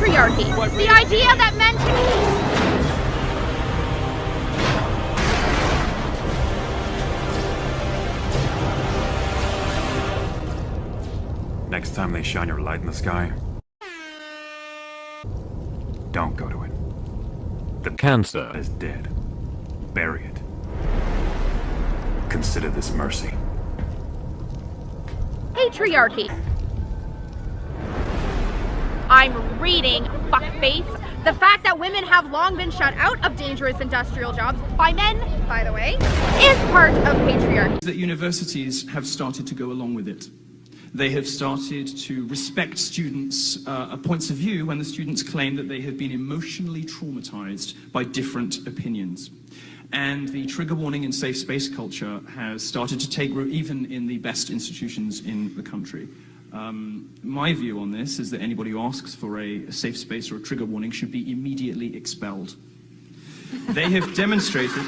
Patriarchy. The idea that men Next time they shine your light in the sky, don't go to it. The cancer is dead. Bury it. Consider this mercy. Patriarchy. I'm reading, fuckface. The fact that women have long been shut out of dangerous industrial jobs by men, by the way, is part of patriarchy. That universities have started to go along with it. They have started to respect students' points of view when the students claim that they have been emotionally traumatized by different opinions. And the trigger warning and safe space culture has started to take root even in the best institutions in the country. My view on this is that anybody who asks for a safe space or a trigger warning should be immediately expelled. They have demonstrated...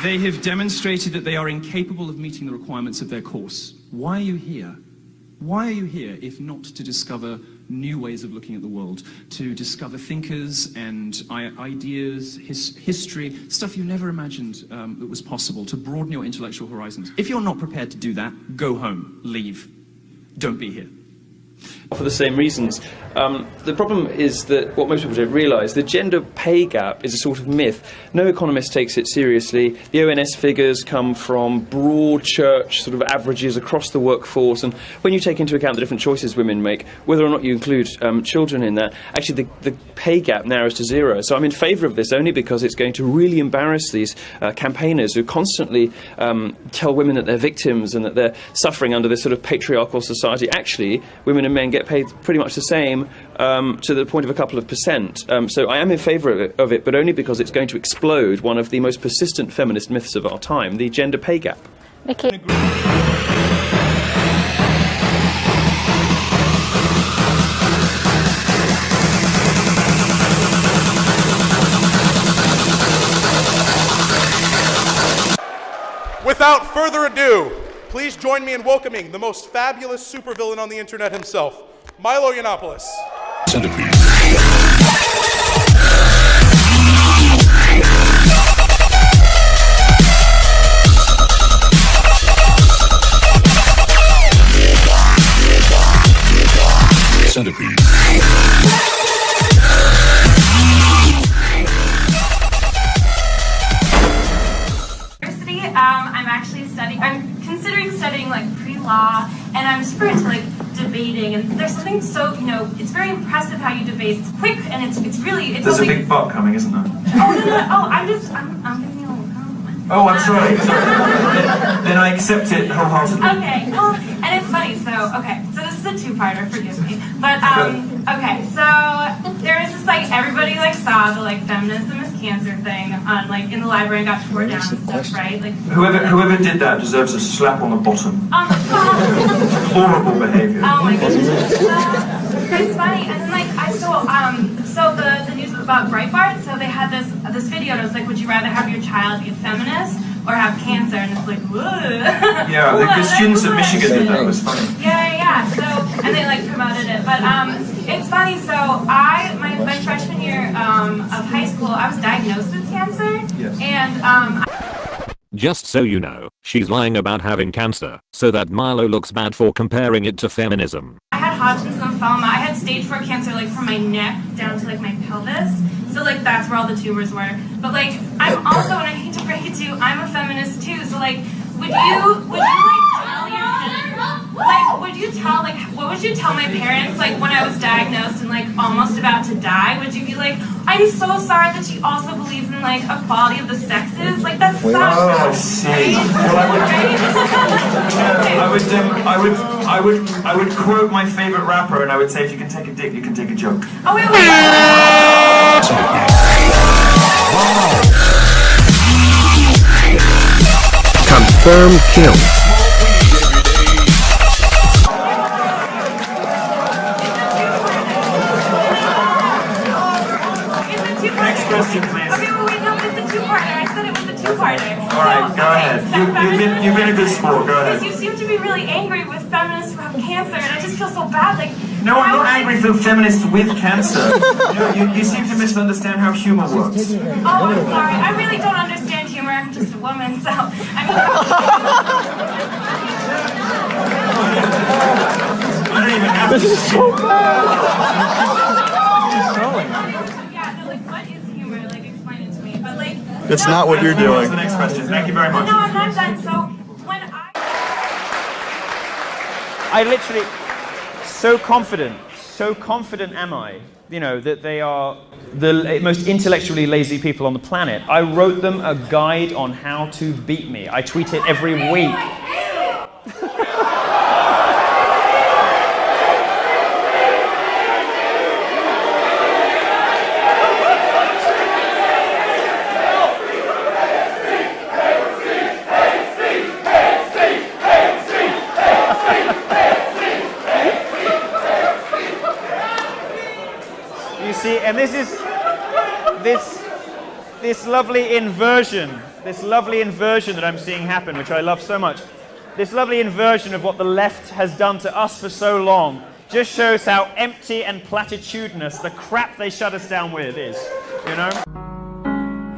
They have demonstrated that they are incapable of meeting the requirements of their course. Why are you here? Why are you here if not to discover new ways of looking at the world, to discover thinkers and ideas, history, stuff you never imagined that was possible, to broaden your intellectual horizons? If you're not prepared to do that, go home, leave. Don't be here. For the same reasons. The problem is that what most people don't realise, the gender pay gap is a sort of myth. No economist takes it seriously. The ONS figures come from broad church sort of averages across the workforce, and when you take into account the different choices women make, whether or not you include children in that, actually the pay gap narrows to zero. So I'm in favour of this only because it's going to really embarrass these campaigners who constantly tell women that they're victims and that they're suffering under this sort of patriarchal society. Actually, women and men get paid pretty much the same to the point of a couple of percent. So I am in favour of it, but only because it's going to explode one of the most persistent feminist myths of our time, the gender pay gap. Okay. Without further ado, please join me in welcoming the most fabulous supervillain on the internet himself, Milo Yiannopoulos. Centipede. Centipede. I'm considering studying like pre-law, and I'm super into like debating, and there's something so, it's very impressive how you debate. It's quick, and it's really, There's a big butt coming, isn't there? Oh, no, oh, I'm giving you a little compliment. Oh, I'm sorry. Then I accept it wholeheartedly. Okay, well, and it's funny, so this is a two-parter, forgive me. But, okay, so there is this, everybody, saw the, feminism is cancer thing on, in the library and got tore down and stuff, right? Whoever did that deserves a slap on the bottom. Oh, my God. Horrible behavior. Oh, my goodness. It's funny, and then, so the news about Breitbart, so they had this video, and it was would you rather have your child be a feminist or have cancer? And it's whoa. Yeah, the students at Michigan did that, it was funny. Yeah, so, and they promoted it, but it's funny, so my freshman year of high school, I was diagnosed with cancer, yes. And Just so you know, she's lying about having cancer, so that Milo looks bad for comparing it to feminism. I had Hodgkin's lymphoma. I had stage 4 cancer from my neck down to my pelvis. So that's where all the tumors were. But I'm also, and I hate to break it to you, I'm a feminist too. So would you tell your what would you tell my parents when I was diagnosed and almost about to die? Would you be I'm so sorry that she also believes in equality of the sexes? That sucks. Oh, I see. Well, I would quote my favorite rapper, and I would say, if you can take a dick, you can take a joke. Oh, wait. Confirmed kill. Next question, please. Okay, well, wait, no, it's a two-parter. I said it was a two-parter. All right, go ahead. You've been a good sport. Go ahead. You seem to be really angry with feminists who have cancer, and I just feel so bad. Like, No, I'm not angry for feminists with cancer. You seem to misunderstand how humor works. Oh, I'm sorry. I really don't understand humor. I'm just a woman, so I mean. I don't even have to. This is so bad. Yeah, no, like, what is humor? Like, explain it to me. But like, It's not what you're doing. The next question. Thank you very much. No, I'm not done. So when I literally, so confident am I, you know, that they are the most intellectually lazy people on the planet. I wrote them a guide on how to beat me. I tweet it every week. You see, and this is this lovely inversion that I'm seeing happen, which I love so much. This lovely inversion of what the left has done to us for so long just shows how empty and platitudinous the crap they shut us down with is, you know?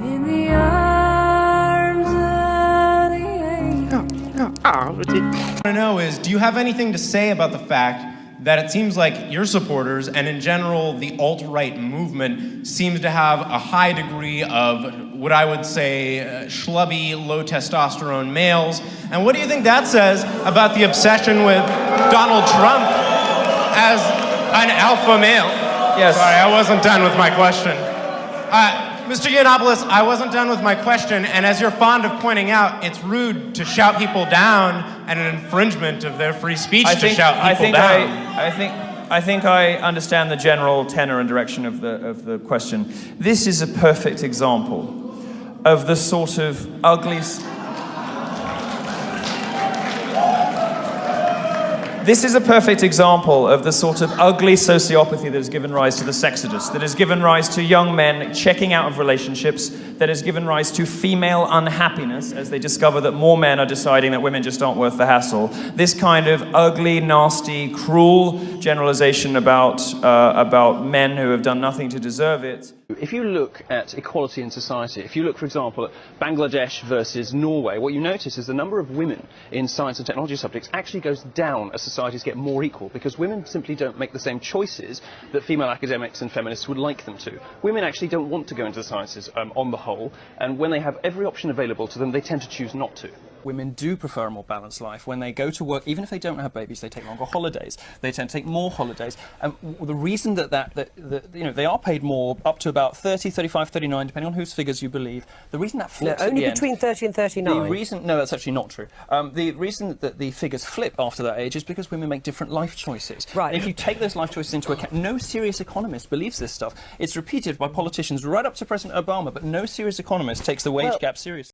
In the arms of the angel. What I want to know is, do you have anything to say about the fact that it seems like your supporters, and in general the alt-right movement, seems to have a high degree of what I would say schlubby, low testosterone males? And what do you think that says about the obsession with Donald Trump as an alpha male? Yes. Sorry, I wasn't done with my question. Mr. Yiannopoulos, I wasn't done with my question, and as you're fond of pointing out, it's rude to shout people down and an infringement of their free speech to shout people down. I think I understand the general tenor and direction of the question. This is a perfect example of the sort of ugly... This is a perfect example of the sort of ugly sociopathy that has given rise to the sexodus, that has given rise to young men checking out of relationships, that has given rise to female unhappiness as they discover that more men are deciding that women just aren't worth the hassle. This kind of ugly, nasty, cruel generalization about men who have done nothing to deserve it. If you look at equality in society, if you look, for example, at Bangladesh versus Norway, what you notice is the number of women in science and technology subjects actually goes down as societies get more equal, because women simply don't make the same choices that female academics and feminists would like them to. Women actually don't want to go into the sciences on the whole, and when they have every option available to them, they tend to choose not to. Women do prefer a more balanced life. When they go to work, even if they don't have babies, they take longer holidays. They tend to take more holidays. And the reason that you know, they are paid more, up to about 30, 35, 39, depending on whose figures you believe. The reason that flips No, only at the between end, 30 and 39. The reason, no, that's actually not true. The reason that the figures flip after that age is because women make different life choices. Right. And if you take those life choices into account, no serious economist believes this stuff. It's repeated by politicians right up to President Obama, but no serious economist takes the wage gap seriously.